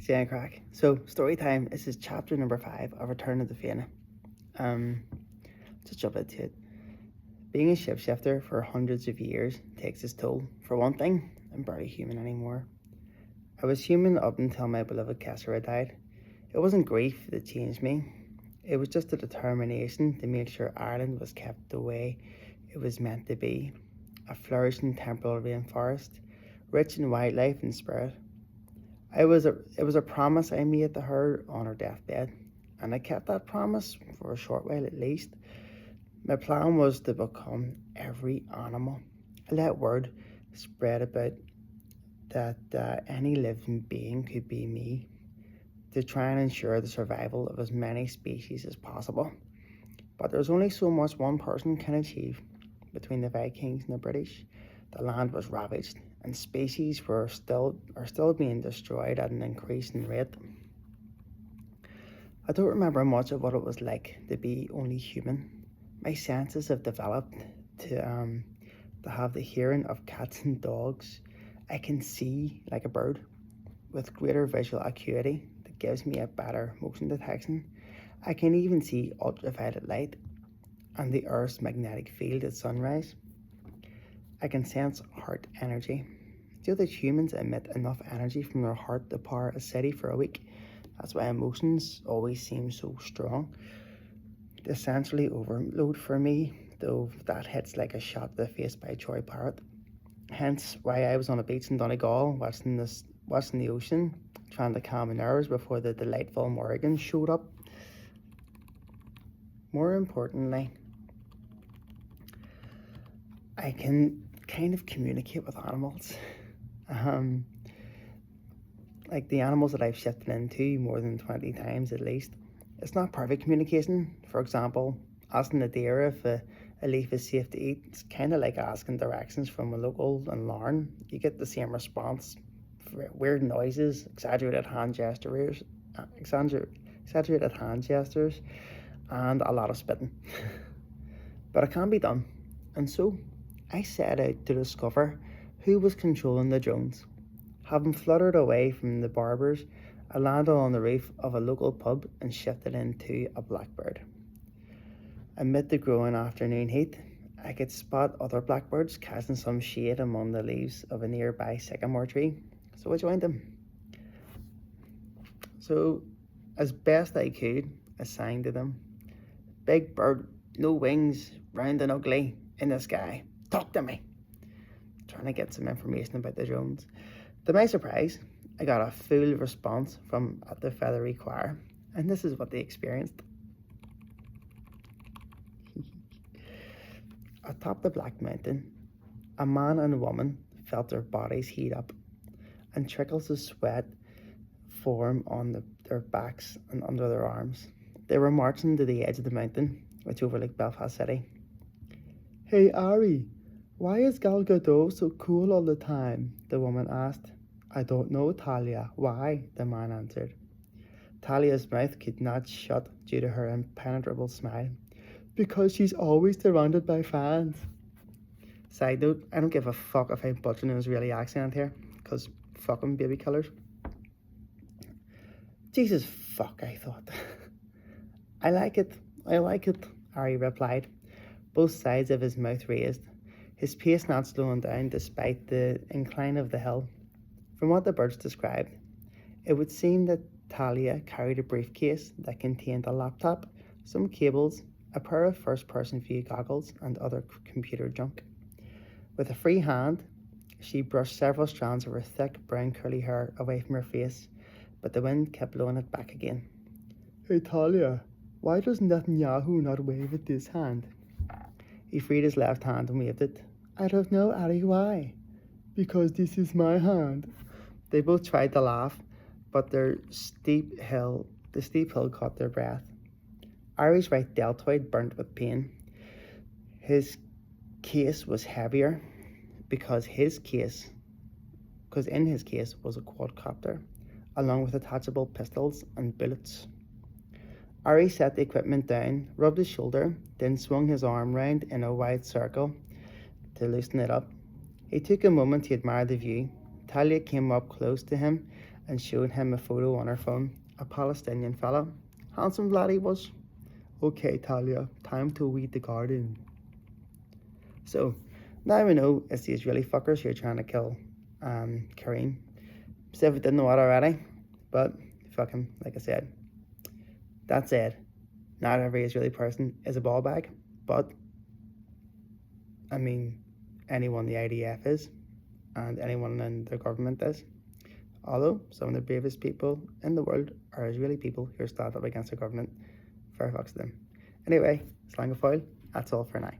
Jane crack. So, story time. This is chapter number 5 of Return of the Fianna. Just jump into it. Being a shapeshifter for hundreds of years takes its toll. For one thing, I'm barely human anymore. I was human up until my beloved Kessera died. It wasn't grief that changed me. It was just a determination to make sure Ireland was kept the way it was meant to be. A flourishing temporal rainforest, rich in wildlife and spirit. It was a promise I made to her on her deathbed, and I kept that promise for a short while at least. My plan was to become every animal. I let word spread about that any living being could be me, to try and ensure the survival of as many species as possible. But there's only so much one person can achieve. Between the Vikings and the British, the land was ravaged, and species are still being destroyed at an increasing rate. I don't remember much of what it was like to be only human. My senses have developed to have the hearing of cats and dogs. I can see like a bird with greater visual acuity that gives me a better motion detection. I can even see ultraviolet light and the Earth's magnetic field at sunrise. I can sense heart energy. Do you know that humans emit enough energy from their heart to power a city for a week? That's why emotions always seem so strong. The sensory overload for me, though, that hits like a shot to the face by a Troy parrot. Hence why I was on a beach in Donegal watching the ocean, trying to calm my nerves before the delightful Morrigan showed up. More importantly, I can kind of communicate with animals. Like the animals that I've shifted into more than 20 times at least. It's not perfect communication. For example, asking a deer if a leaf is safe to eat. It's kind of like asking directions from a local in Larne. You get the same response. Weird noises, exaggerated hand gestures, and a lot of spitting. But it can be done. And so I set out to discover who was controlling the drones. Having fluttered away from the barbers, I landed on the roof of a local pub and shifted into a blackbird. Amid the growing afternoon heat, I could spot other blackbirds casting some shade among the leaves of a nearby sycamore tree, so I joined them. So, as best I could, I sang to them. Big bird, no wings, round and ugly, in the sky, talk to me. Trying to get some information about the drones. To my surprise, I got a full response from the feathery choir, and this is what they experienced. Atop the Black Mountain, a man and a woman felt their bodies heat up, and trickles of sweat form on their backs and under their arms. They were marching to the edge of the mountain, which overlooked Belfast City. "Hey Ari, why is Gal Gadot so cool all the time?" the woman asked. "I don't know, Talia. Why?" the man answered. Talia's mouth could not shut due to her impenetrable smile. "Because she's always surrounded by fans." Side note, I don't give a fuck if I'm butchering an Israeli accent here, because fuck 'em, baby killers. Jesus fuck, I thought. I like it, Ari replied, both sides of his mouth raised, his pace not slowing down despite the incline of the hill. From what the birds described, it would seem that Talia carried a briefcase that contained a laptop, some cables, a pair of first-person view goggles, and other computer junk. With a free hand, she brushed several strands of her thick, brown curly hair away from her face, but the wind kept blowing it back again. "Hey Talia, why does Netanyahu not wave with this hand?" He freed his left hand and waved it. "I don't know, Ari, why?" "Because this is my hand." They both tried to laugh, but the steep hill caught their breath. Ari's right deltoid burnt with pain. His case was heavier because in his case was a quadcopter, along with attachable pistols and bullets. Ari set the equipment down, rubbed his shoulder, then swung his arm round in a wide circle to loosen it up. He took a moment to admire the view. Talia came up close to him and showed him a photo on her phone. A Palestinian fella. Handsome lad he was. Okay, Talia, time to weed the garden. So, now we know it's the Israeli fuckers who are trying to kill Karim. So if we didn't know it already, but fuck him, like I said. That said, not every Israeli person is a ball bag, but I mean, anyone the IDF is, and anyone in the government is. Although some of the bravest people in the world are Israeli people who are stand up against the government. Fair fucks to them. Anyway, Slang of Foil, that's all for now.